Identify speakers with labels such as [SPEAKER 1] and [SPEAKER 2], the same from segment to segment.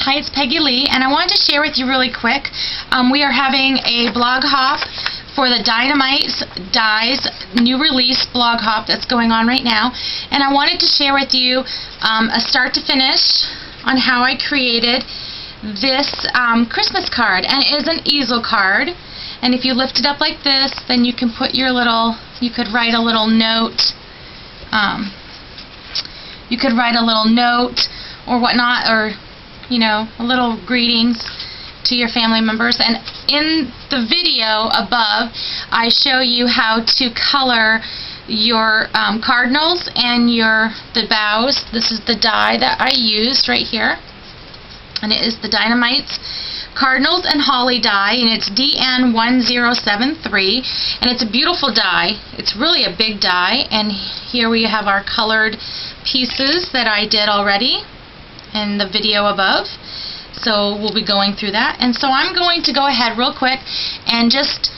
[SPEAKER 1] Hi, it's Peggy Lee, and I wanted to share with you really quick. We are having a blog hop for the Namites Dies new release blog hop that's going on right now, and I wanted to share with you a start to finish on how I created this Christmas card. And it is an easel card, and if you lift it up like this, then you can put your little, you could write a little note, or whatnot, or you know, a little greetings to your family members. And in the video above, I show you how to color your cardinals and the bows. This is the die that I used right here, and it is the Namites Cardinals and Holly die, and it's DN1073, and it's a beautiful die. It's really a big die, and here we have our colored pieces that I did already in the video above. So we'll be going through that, and so I'm going to go ahead real quick and just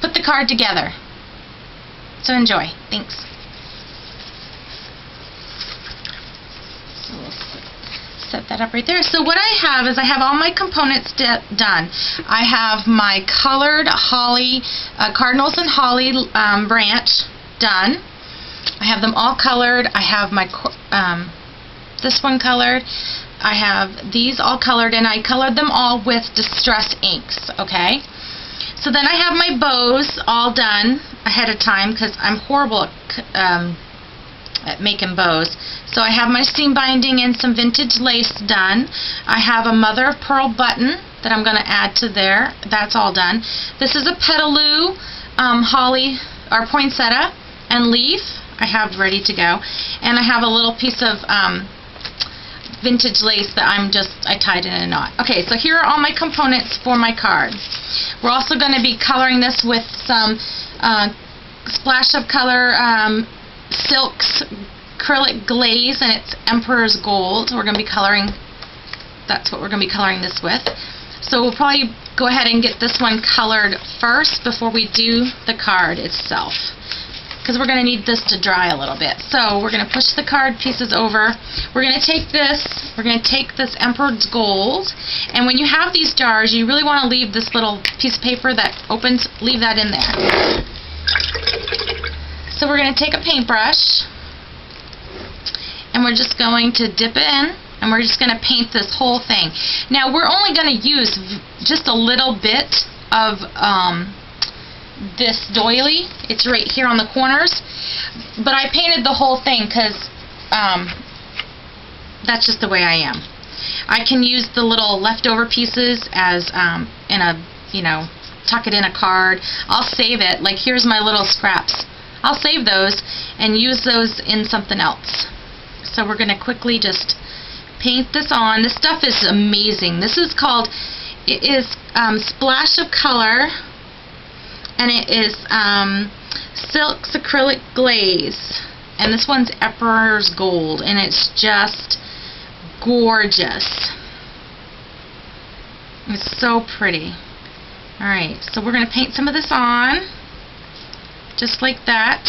[SPEAKER 1] put the card together. So enjoy. Thanks. So we'll set that up right there. So what I have is I have all my components done. I have my colored holly, cardinals and holly branch done. I have them all colored. I have my this one colored. I have these all colored, and I colored them all with Distress inks, okay? So then I have my bows all done ahead of time because I'm horrible at making bows. So I have my seam binding and some vintage lace done. I have a mother of pearl button that I'm going to add to there. That's all done. This is a petaloo holly or poinsettia and leaf I have ready to go. And I have a little piece of vintage lace that I tied in a knot. Okay, so here are all my components for my card. We're also going to be coloring this with some splash of color silks acrylic glaze, and it's Emperor's Gold. We're going to be coloring, that's what we're going to be coloring this with. So we'll probably go ahead and get this one colored first before we do the card itself, because we're going to need this to dry a little bit. So we're going to push the card pieces over. We're going to take this Emperor's Gold, and when you have these jars, you really want to leave this little piece of paper that opens, leave that in there. So we're going to take a paintbrush, and we're just going to dip it in, and we're just going to paint this whole thing. Now we're only going to use just a little bit of this doily. It's right here on the corners, but I painted the whole thing because that's just the way I am. I can use the little leftover pieces as in a, you know, tuck it in a card. I'll save it, like here's my little scraps. I'll save those and use those in something else. So we're going to quickly just paint this on. This stuff is amazing. This is called, it is Splash of Color, and it is Silks Acrylic Glaze, and this one's Emperor's Gold, and it's just gorgeous. It's so pretty. Alright, so we're going to paint some of this on, just like that.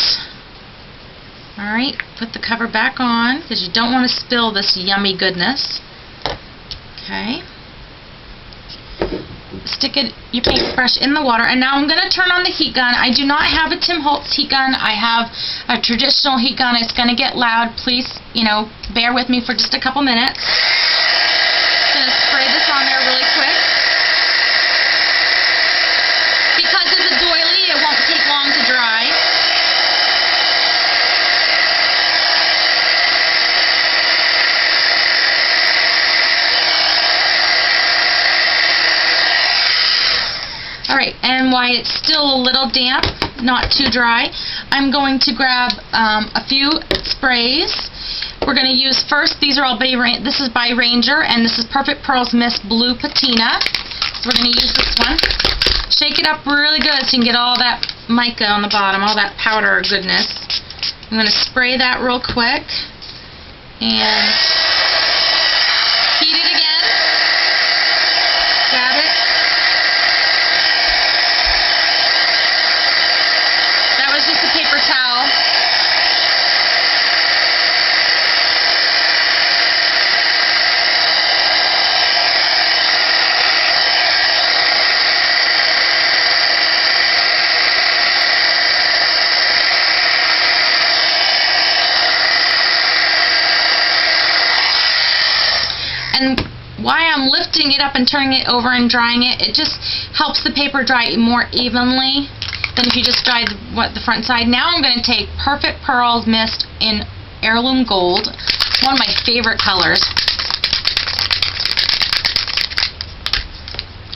[SPEAKER 1] Alright, put the cover back on, because you don't want to spill this yummy goodness. Okay. Stick your paintbrush in the water, and now I'm going to turn on the heat gun. I do not have a Tim Holtz heat gun. I have a traditional heat gun. It's going to get loud. Please, you know, bear with me for just a couple minutes. I'm going to spray this on there really quick. Because it's a doily, it won't take long to dry. Alright, and while it's still a little damp, not too dry, I'm going to grab a few sprays. We're going to use first, these are all this is by Ranger, and this is Perfect Pearls Mist Blue Patina. So we're going to use this one. Shake it up really good so you can get all that mica on the bottom, all that powder goodness. I'm going to spray that real quick, and heat it again. Grab it. Just a paper towel. And why I'm lifting it up and turning it over and drying it, it just helps the paper dry more evenly than if you just dry the front side. Now I'm going to take Perfect Pearl Mist in Heirloom Gold, one of my favorite colors.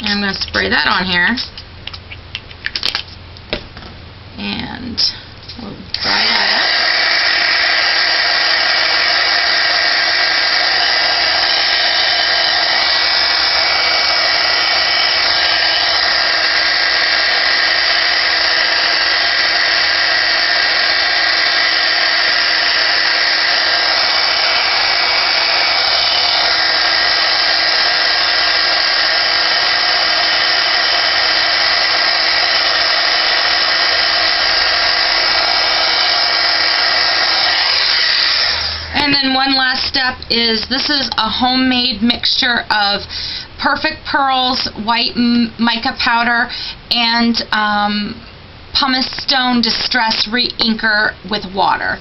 [SPEAKER 1] And I'm going to spray that on here. And we'll dry that up. And then one last step is, this is a homemade mixture of Perfect Pearls white mica powder and pumice stone distress re-inker with water.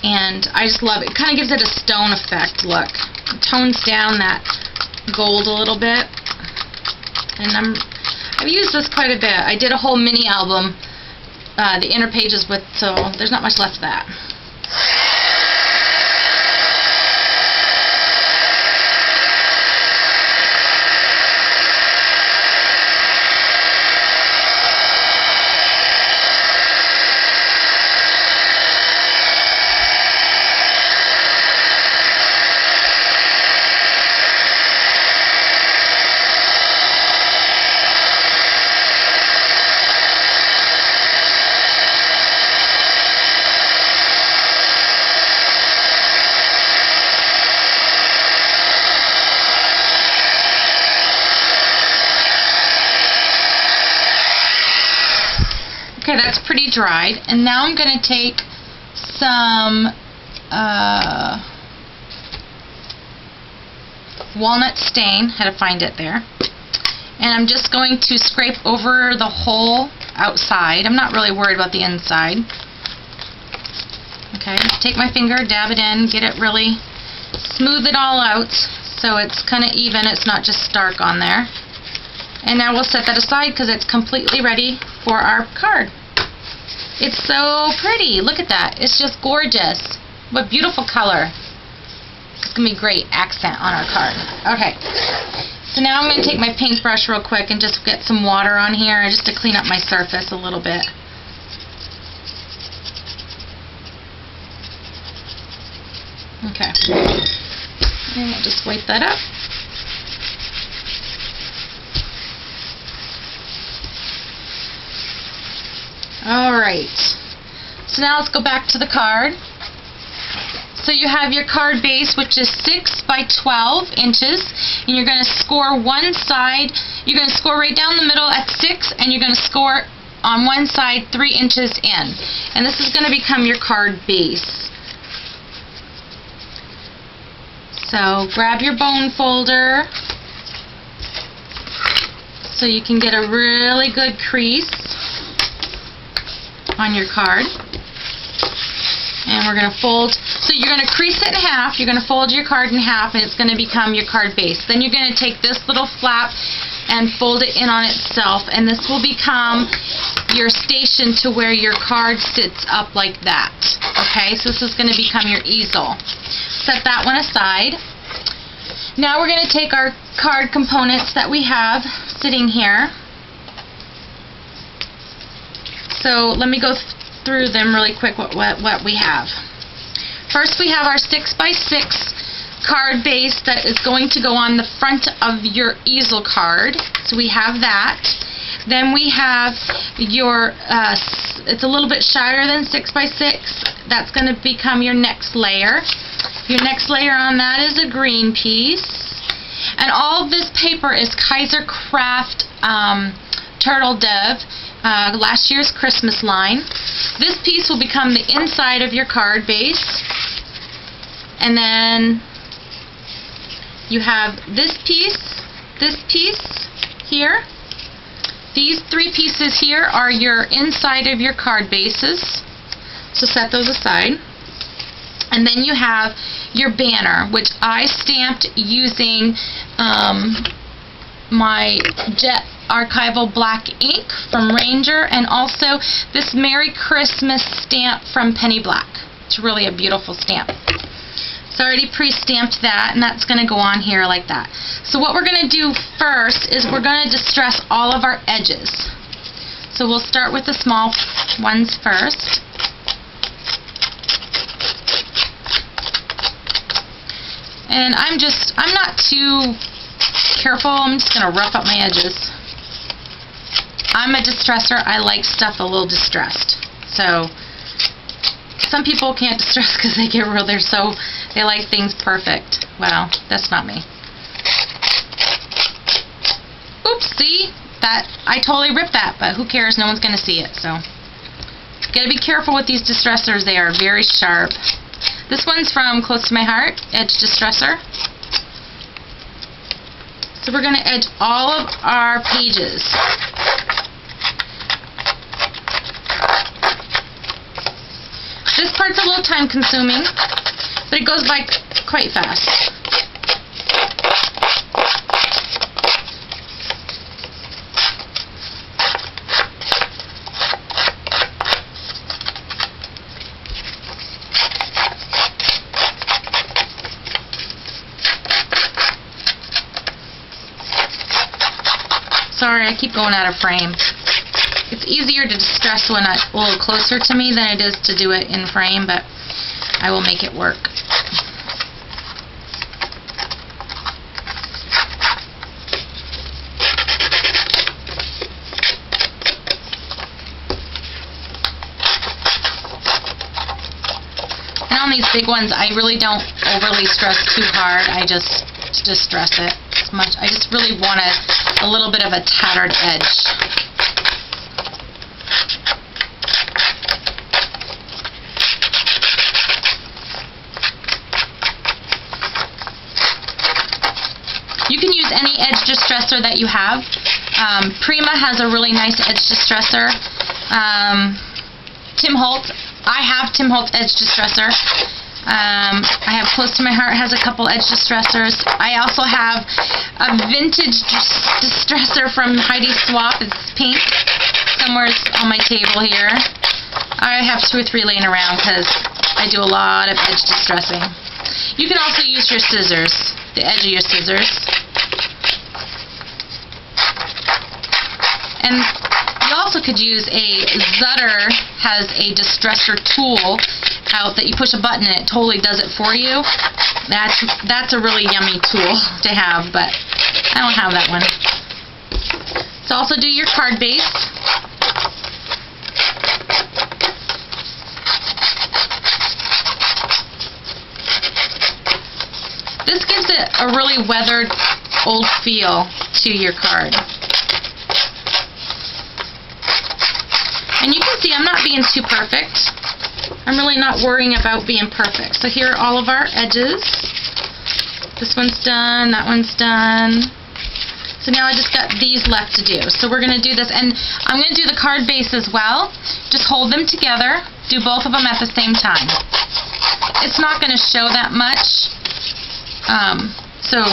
[SPEAKER 1] And I just love it. It kind of gives it a stone effect. Look, it tones down that gold a little bit. And I've used this quite a bit. I did a whole mini album, the inner pages with, so there's not much left of that. Okay, that's pretty dried. And now I'm going to take some walnut stain, had to find it there, and I'm just going to scrape over the whole outside. I'm not really worried about the inside. Okay, take my finger, dab it in, get it really, smooth it all out so it's kind of even, it's not just stark on there. And now we'll set that aside because it's completely ready for our card. It's so pretty. Look at that. It's just gorgeous. What beautiful color. It's going to be a great accent on our card. Okay. So now I'm going to take my paintbrush real quick and just get some water on here just to clean up my surface a little bit. Okay. And we'll just wipe that up. Alright, so now let's go back to the card. So you have your card base, which is 6 by 12 inches, and you're going to score one side, you're going to score right down the middle at 6, and you're going to score on one side 3 inches in. And this is going to become your card base. So grab your bone folder so you can get a really good crease on your card. And we're going to fold, so you're going to crease it in half, you're going to fold your card in half, and it's going to become your card base. Then you're going to take this little flap and fold it in on itself, and this will become your station to where your card sits up like that. Okay, so this is going to become your easel. Set that one aside. Now we're going to take our card components that we have sitting here. So let me go through them really quick, what we have. First we have our 6 by 6 card base that is going to go on the front of your easel card. So we have that. Then we have your, it's a little bit shyer than 6 by 6. That's going to become your next layer. Your next layer on that is a green piece. And all of this paper is Kaiser Craft Turtle Dove. Last year's Christmas line. This piece will become the inside of your card base, and then you have this piece here. These 3 pieces here are your inside of your card bases, so set those aside. And then you have your banner, which I stamped using my Jet Archival black ink from Ranger, and also this Merry Christmas stamp from Penny Black. It's really a beautiful stamp. So I already pre-stamped that, and that's going to go on here like that. So what we're going to do first is we're going to distress all of our edges. So we'll start with the small ones first. And I'm not too careful. I'm just going to rough up my edges. I'm a distresser. I like stuff a little distressed. So some people can't distress because they like things perfect. Well, that's not me. Oops, see? I totally ripped that, but who cares? No one's going to see it. So got to be careful with these distressors. They are very sharp. This one's from Close to My Heart, Edge Distressor. So we're going to edge all of our pages. This part's a little time consuming, but it goes by quite fast. Sorry, I keep going out of frame. It's easier to distress when it's a little closer to me than it is to do it in frame, but I will make it work. And on these big ones, I really don't overly stress too hard. I just distress it as much. I just really want a little bit of a tattered edge. You can use any edge distressor that you have. Prima has a really nice edge distressor. Tim Holtz, I have Tim Holtz edge distressor. I have Close to My Heart has a couple edge distressors. I also have a vintage distressor from Heidi Swap. It's pink. Somewhere's on my table here. I have 2 or 3 laying around because I do a lot of edge distressing. You can also use your scissors, the edge of your scissors. And you also could use Zutter has a distressor tool out that you push a button and it totally does it for you. That's a really yummy tool to have, but I don't have that one. So also do your card base. This gives it a really weathered, old feel to your card. And you can see I'm not being too perfect. I'm really not worrying about being perfect. So here are all of our edges. This one's done, that one's done. So now I just got these left to do. So we're going to do this, and I'm going to do the card base as well. Just hold them together, do both of them at the same time. It's not going to show that much, so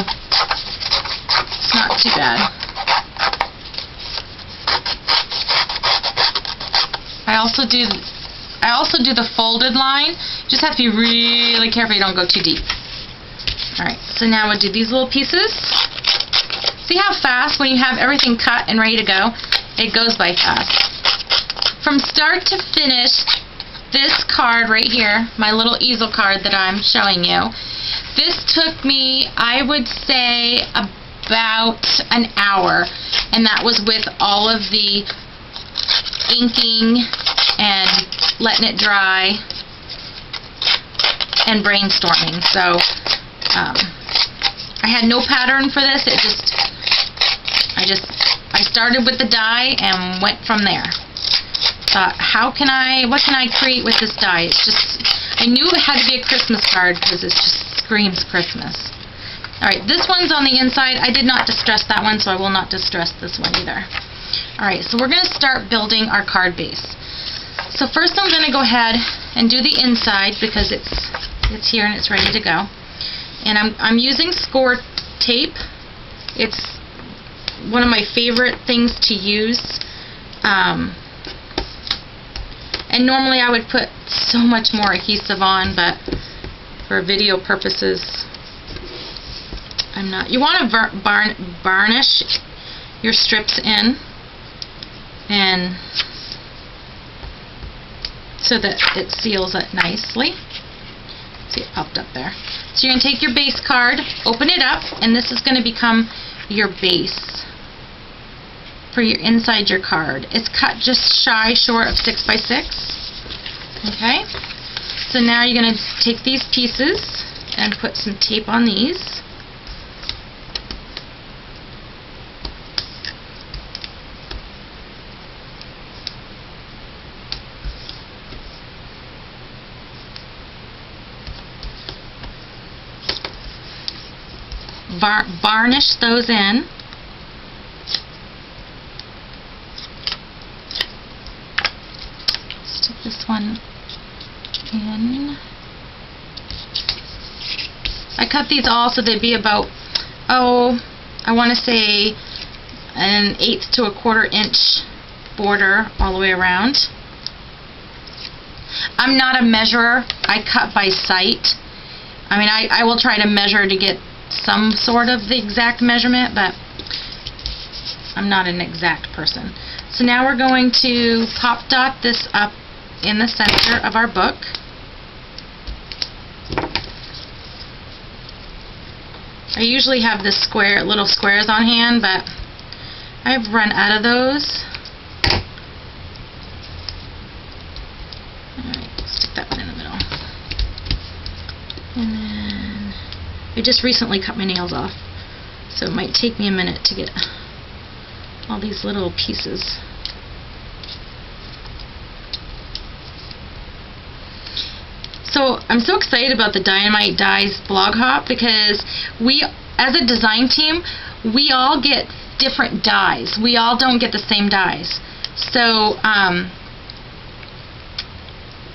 [SPEAKER 1] it's not too bad. I also do the folded line. You just have to be really careful you don't go too deep. Alright, so now we'll do these little pieces. See how fast, when you have everything cut and ready to go, it goes by fast. From start to finish, this card right here, my little easel card that I'm showing you, this took me, I would say, about an hour. And that was with all of the inking and letting it dry and brainstorming. So I had no pattern for this. I started with the die and went from there. Thought, what can I create with this die? I knew it had to be a Christmas card because it just screams Christmas. Alright, this one's on the inside. I did not distress that one, so I will not distress this one either. Alright, so we're going to start building our card base. So first I'm going to go ahead and do the inside because it's It's here and it's ready to go. And I'm using score tape. It's one of my favorite things to use. And normally I would put so much more adhesive on, but for video purposes, I'm not. You want to varnish your strips in, and so that it seals it nicely. See, it popped up there. So you're going to take your base card, open it up, and this is going to become your base for your inside your card. It's cut just short of 6 by 6. Okay. So now you're going to take these pieces and put some tape on these. Varnish those in. Stick this one in. I cut these all so they'd be about, I want to say 1/8 to 1/4 inch border all the way around. I'm not a measurer. I cut by sight. I mean, I will try to measure to get some sort of the exact measurement, but I'm not an exact person. So now we're going to pop dot this up in the center of our book. I usually have this little squares on hand, but I've run out of those. Alright, stick that one in the middle. And then I just recently cut my nails off, so it might take me a minute to get all these little pieces. So I'm so excited about the Dynamite Dies blog hop because we, as a design team, we all get different dies. We all don't get the same dies. So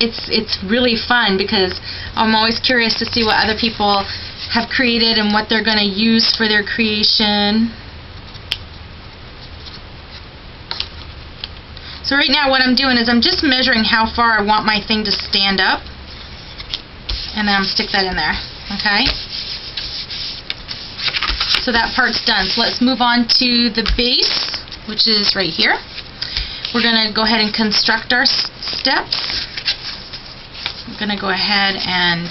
[SPEAKER 1] it's really fun because I'm always curious to see what other people have created and what they're going to use for their creation. So right now what I'm doing is I'm just measuring how far I want my thing to stand up, and then I'm stick that in there. Okay? So that part's done. So let's move on to the base, which is right here. We're going to go ahead and construct our steps. I'm going to go ahead and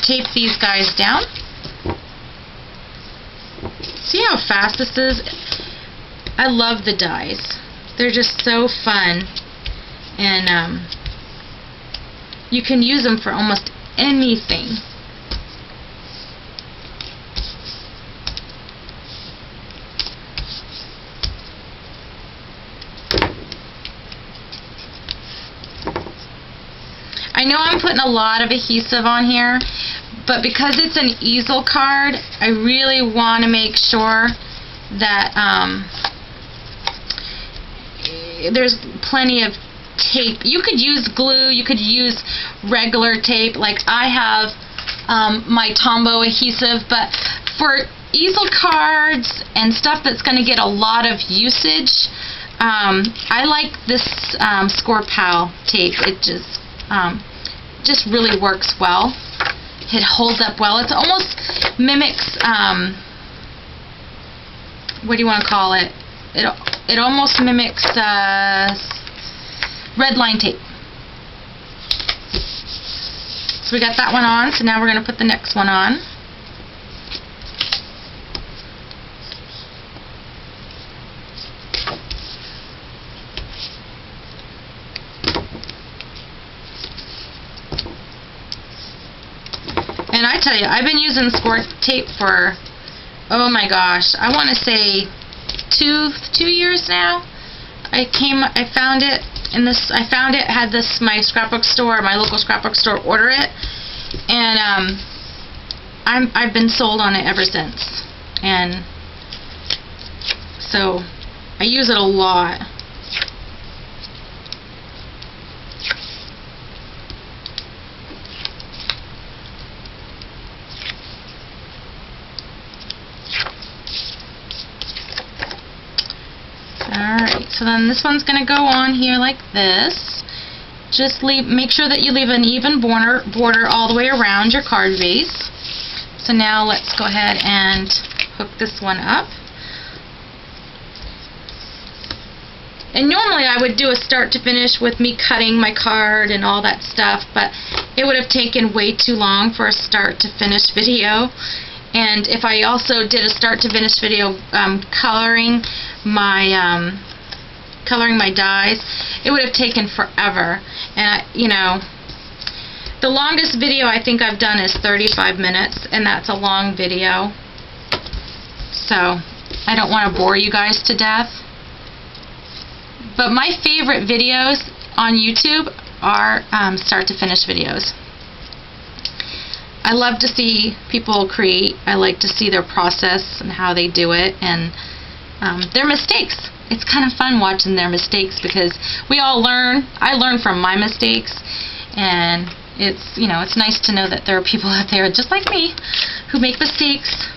[SPEAKER 1] tape these guys down. See how fast this is? I love the dies. They're just so fun, and you can use them for almost anything. I know I'm putting a lot of adhesive on here, but because it's an easel card, I really want to make sure that there's plenty of tape. You could use glue, you could use regular tape, like I have my Tombow adhesive, but for easel cards and stuff that's going to get a lot of usage, I like this Score Pal tape. It just really works well. It holds up well. It almost mimics, what do you want to call it? It almost mimics red line tape. So we got that one on, so now we're going to put the next one on. And I tell you, I've been using Score tape for, oh my gosh, I want to say 2 years now. I found it in this. I found it. Had this my scrapbook store, my local scrapbook store, order it, and I've been sold on it ever since. And so I use it a lot. Alright, so then this one's going to go on here like this. Just make sure that you leave an even border all the way around your card base. So now let's go ahead and hook this one up. And normally I would do a start to finish with me cutting my card and all that stuff, but it would have taken way too long for a start to finish video. And if I also did a start to finish video coloring my dies, it would have taken forever. And the longest video I think I've done is 35 minutes, and that's a long video. So I don't want to bore you guys to death. But my favorite videos on YouTube are start to finish videos. I love to see people create. I like to see their process and how they do it, and their mistakes. It's kind of fun watching their mistakes because we all learn. I learn from my mistakes, and it's nice to know that there are people out there just like me who make mistakes.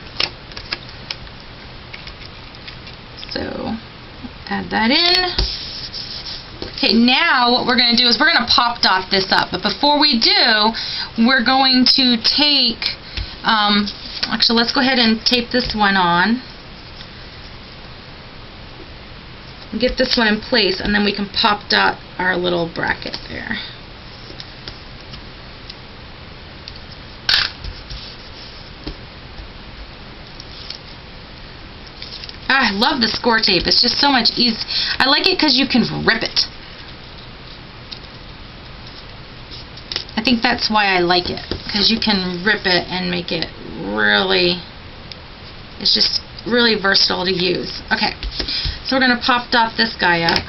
[SPEAKER 1] So add that in. Okay, now what we're going to do is we're going to pop dot this up. But before we do, we're going to take, actually let's go ahead and tape this one on. Get this one in place, and then we can pop dot our little bracket there. I love the score tape. It's just so much easy. I like it because you can rip it. I think that's why I like it, because you can rip it and make it really, it's just really versatile to use. Okay, so we're going to pop dot this guy up.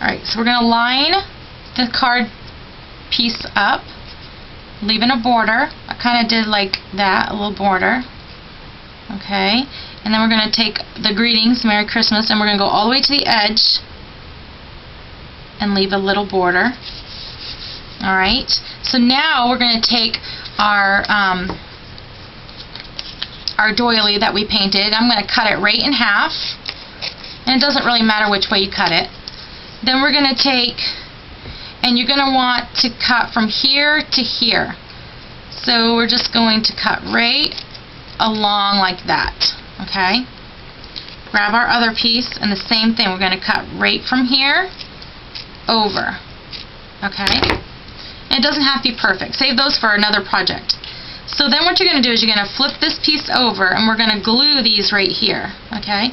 [SPEAKER 1] Alright, so we're going to line the card piece up, leaving a border. I kind of did like that, a little border. Okay, and then we're going to take the greetings, Merry Christmas, and we're going to go all the way to the edge and leave a little border. Alright, so now we're going to take our doily that we painted. I'm going to cut it right in half, and it doesn't really matter which way you cut it. Then we're going to take, and you're going to want to cut from here to here. So we're just going to cut right along like that. Okay? Grab our other piece, and the same thing. We're going to cut right from here over. Okay? And it doesn't have to be perfect. Save those for another project. So then what you're going to do is you're going to flip this piece over, and we're going to glue these right here. Okay?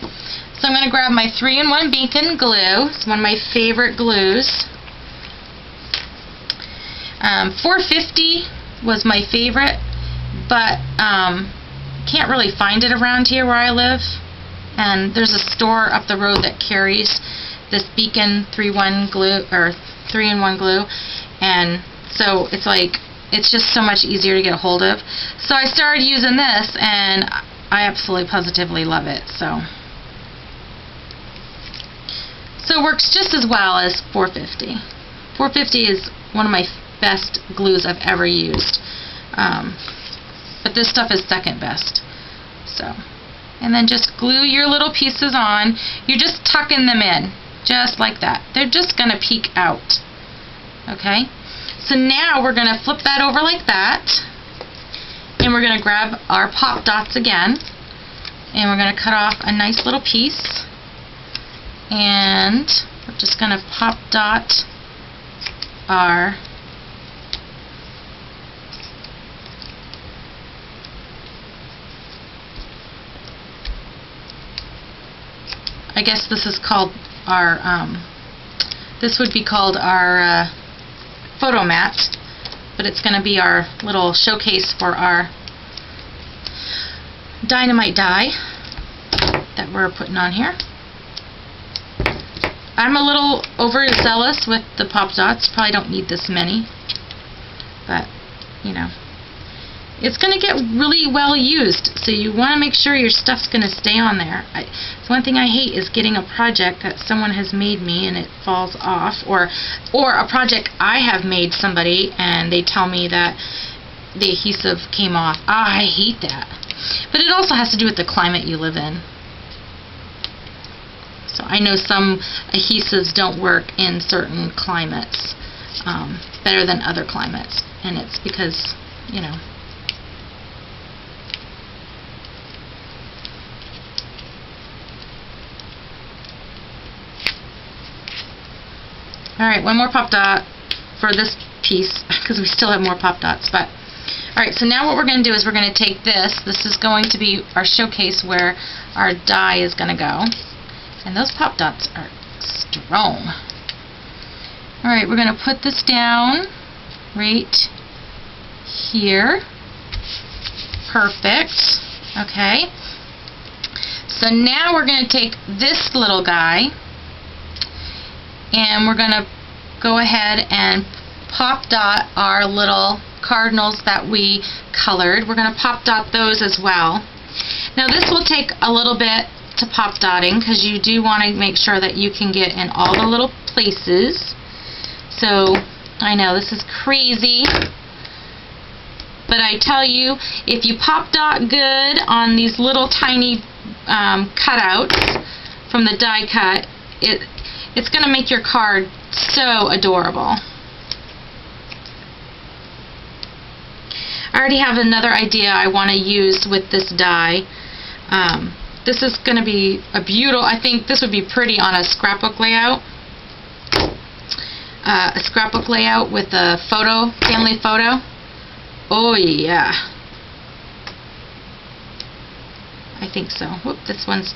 [SPEAKER 1] So I'm going to grab my 3-in-1 Beacon glue. It's one of my favorite glues. 450 was my favorite, but can't really find it around here where I live. And there's a store up the road that carries this Beacon 3-in-1 glue, and so it's just so much easier to get a hold of. So I started using this, and I absolutely positively love it. So it works just as well as 450. 450 is one of my best glues I've ever used. But this stuff is second best. So, and then just glue your little pieces on. You're just tucking them in, just like that. They're just going to peek out. Okay? So now we're going to flip that over like that. And we're going to grab our pop dots again. And we're going to cut off a nice little piece. And we're just going to pop dot our I guess this is called our this would be called our photo mat, but it's going to be our little showcase for our dynamite die that we're putting on here. I'm a little overzealous with the pop dots. Probably don't need this many, but it's going to get really well used. So you want to make sure your stuff's going to stay on there. It's one thing I hate is getting a project that someone has made me and it falls off, or a project I have made somebody and they tell me that the adhesive came off. I hate that. But it also has to do with the climate you live in. So I know some adhesives don't work in certain climates better than other climates, and it's because, you know. Alright, one more pop dot for this piece, because we still have more pop dots. But alright, so now what we're going to do is we're going to take this. This is going to be our showcase where our die is going to go. And those pop dots are strong. Alright, we're going to put this down right here. Perfect. Okay. So now we're going to take this little guy and we're going to go ahead and pop dot our little cardinals that we colored. We're going to pop dot those as well. Now this will take a little bit to pop dotting because you do want to make sure that you can get in all the little places. So I know this is crazy, but I tell you, if you pop dot good on these little tiny cutouts from the die cut, it's going to make your card so adorable. I already have another idea I want to use with this die. This is going to be a beautiful, I think this would be pretty on a scrapbook layout. A scrapbook layout with a photo, family photo. Oh yeah. I think so. Whoop, this one's